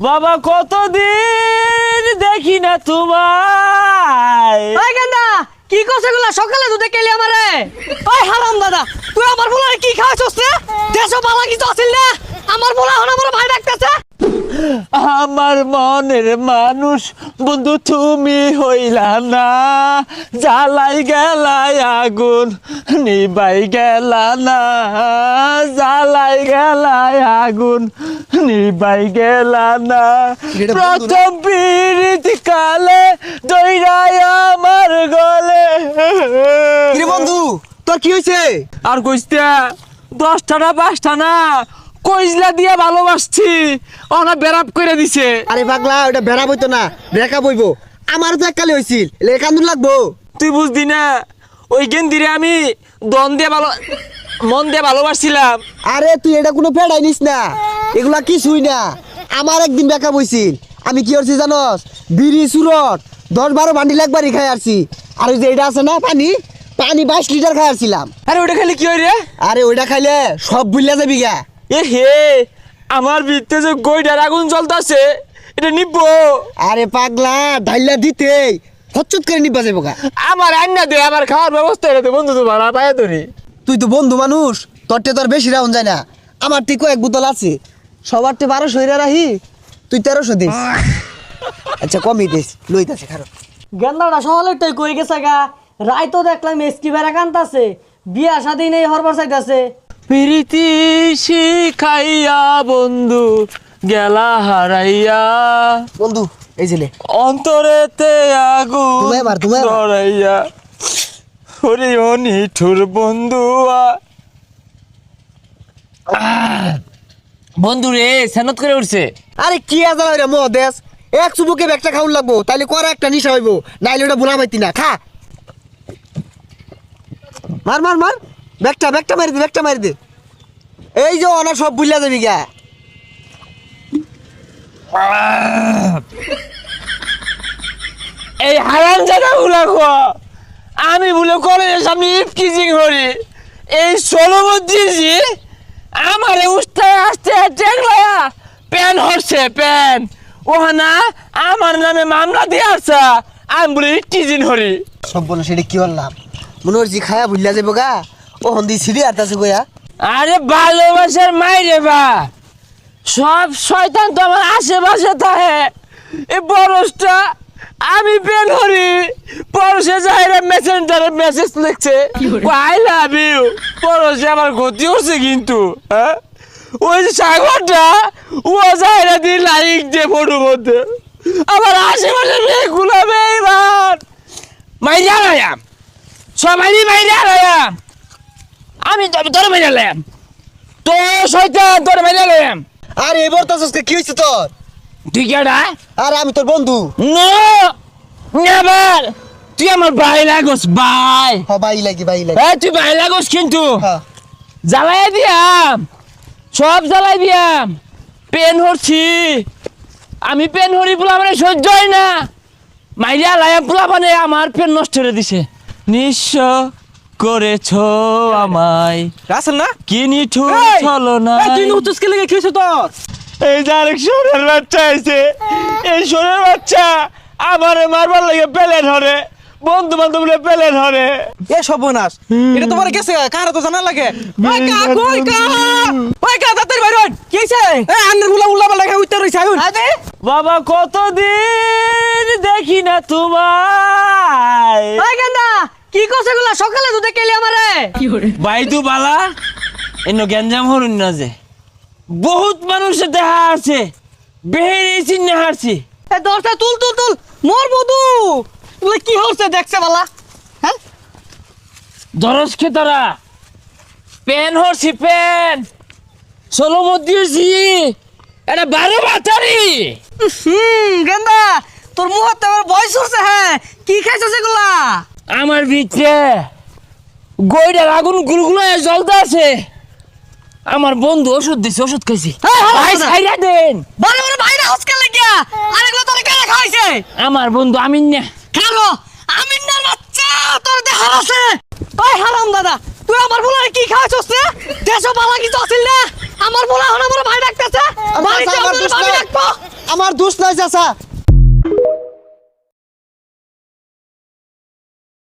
বাবা কতদিন দেখি না তোমায়। ওই গেন্দা কি করছে গুলা সকালে দুধে কেলি আমারে। ওই হারাম দাদা তুই আমার বলারে কি খাওয়াছস রে? দেশও বালা কিছু আছিল না, আমার বলা হন আমার ভাই ডাকতেছে। আমার মনের মানুষ বন্ধু তুমি হইলা না, জ্বালাই গেলাই আগুন নিবাই গেলা না, জ্বালাই গেলাই আগুন নিবাই গেলা না। প্রথম পিরিত কালে দইরাই আমার গলে। কি রে বন্ধু তোর কি হইছে? আর কইতে 10টা না 5টা না কইজলা দিয়া ভালোবাসছি, ওনা বেরাপ করে দিছে। আরে পাগলা ওটা বেড়া বইতো না, ব্রেকআপ হইব। আমার তো এককালে হইছিল, কান্দুন লাগবো। তুই বুঝদি না ওই গেন্দিরে আমি দন দিয়ে ভালো মন দিয়ে ভালোবাসছিলাম। আরে তুই এটা কোনো ফেড়াই নিস না, এগুলা কিছুই না। আমার একদিন ব্রেকআপ হইছিল, আমি কি করছি জানস? বিড়ি সুরট 10-12 বান্ডিল একবারই খাই আসছি। আর ওই যে এটা আছে না পানি 22 লিটার খাই আসছিলাম। আরে ওটা খালি কি হয় রে? আরে ওইটা খাইলে সব ভুলিয়া যাবি গা। এ হে আমার ভিতরে যে গইডার আগুন জ্বলতাছে এটা নিবো। আরে পাগলা ঢাইলা দিতে হচ্চত করে নিবা যাবো গা। আমার আন্না দে, আমার খাওয়ার ব্যবস্থা এটা দে বন্ধু, তো ভাড়া পায় ধরি। তুই তো বন্ধু মানুষ, তোরটে তোর বেশি রাউন যায় না। আমার ঠিক কয়েক বোতল আছে, সবার 1200 হইরা রাহি, তুই 1300 দিস। আচ্ছা কমই দিস, লইতাছে খারাপ। গেন্দাটা সকালেরটাই কই গেছে গা, রাই তো দেখলাম এসকি বেড়া কান্তাছে, বিয়া শাদী নেই হরবার চাইতাছে। প্রীতি শিখাইয়া বন্ধু গেলা হারাইয়া, বন্ধু এই ছেলে অন্তরেতে আগুন তুমি এবার। ধরাইয়া, ওরে ও নিঠুর বন্ধু। বন্ধু রে সেনত করে উঠছে। আরে কি আজাল রে মহাদেশ, এক চুবুকে ব্যাগটা খাউন লাগবো, তাইলে করা একটা নিশা হইব, নাইলে ওটা ভুলা পাইতি না। খা মার মার মার, ব্যাগটা মারি দে, ব্যাগটা মারি দে। এই যে অনা সব ভুলিয়া যাবি গা। এই হারাম জায়গা গুলা আমি বলে কলেজের সামনে ইফকিজিং করি, এই ষোলবদ্রিজি আমার উস্তায় আসতে টেকলায়া প্যান হচ্ছে প্যান ওহানা আমার নামে মামলা দিয়ে আসা, আমি বলে ইফকিজিং করি। সম্পূর্ণ সেটা কি বললাম, মনে হচ্ছে খায়া ভুলিয়া যাবো গা। ও হন্দি সিঁড়ি আটতাছে গয়া। আরে ভালোবাসার মাইরে বা সব শয়তান তো আমার আশেপাশে থাকে। এই বরসটা আমি বের করি, পরশে যাইরা মেসেঞ্জারে মেসেজ লিখছে আই লাভ ইউ, পরশে আমার ক্ষতি করছে কিন্তু। হ্যাঁ ওই যে সাগরটা ও যাইরা দিয়ে লাইক দিয়ে ফটোর মধ্যে আমার আশেপাশে মেয়েগুলো মেয়েবার মাইরা লাইম, সবাই মাইরা লাইম, আমি তোর মাইরা লাইম, তো শয়তান তোর মাইরা লাইম। আরে এবার তো কি হয়েছে তোর? তুই কেডা? আরে আমি তোর বন্ধু। নো নেভার, তুই আমার ভাই লাগোস ভাই। হ্যাঁ ভাই লাগি ভাই লাগি। এই তুই ভাই লাগোস কিন্তু হ্যাঁ জ্বালাই দিয়াম, সব জ্বালাই দিয়াম। পেন হরছি আমি, পেন হরি পোলা মানে সহ্য হয় না, মাইরা লাইম পোলা মানে আমার পেন নষ্ট করে দিছে। নিঃস্ব করেছ আমায় রাসেল না কি নিঠুর এই! চলো না। তুই নুতুসকে লেগে কি হয়েছে তোর? এই যে আরেক সোরের বাচ্চা আইছে, এই সোরের বাচ্চা আমারে মারবার লাগে পেলে ধরে, বন্ধু বান্ধবরা পেলে ধরে। এ সর্বনাশ, এটা তোমার গেছে কার তো জানা লাগে। ওই কা কই কা, ওই কা তাড়াতাড়ি বাইর হন। কি হইছে? এ আন্নের উলা উলা লাগা উত্তর রইছে আইন। আদে বাবা কতদিন দেখি না তোমায়। ওই গেন্দা কি করছে গুলা সকালে দুধে কেলি আমারে। বাইদু বালা এন্ন গ্যাঞ্জাম হরুন না যে বহুত মানুষের দেখা আছে, বেহেরে চিন্নে হারছি। এ দরজা তুল তুল তুল, মোর বধু তুই কি হচ্ছে দেখছে বালা। হ্যাঁ দরজ খেতারা পেন হরছি, পেন ষোলো মধ্যে এটা 12 বাতারি। গেন্দা তোর মুহূর্তে আমার বয়স হচ্ছে। হ্যাঁ কি খাইছো সেগুলা? আমার ভিতরে গইডার আগুন গুলগুলো জ্বলতে আছে। আমার বন্ধু ওষুধ দিছে, ওষুধ খাইছি। ভাই ছাইরা দেন, বড় বড় ভাইরা হসকে লাগিয়া আরেগুলো তোর কেন খাইছে? আমার বন্ধু আমিন না। খালো আমিন না বাচ্চা তোর দেখা আছে। ওই হারাম দাদা তুই আমার বলারে কি খাওয়াছস রে দেশও বালা কিছু আছিল না আমার বলা হন আমার ভাই ডাকতেছে আমার বাড়িতে চাচা, আমার আমার দোষ ভাবি নাই। ডাকবো আমার দোষ নাই চাচা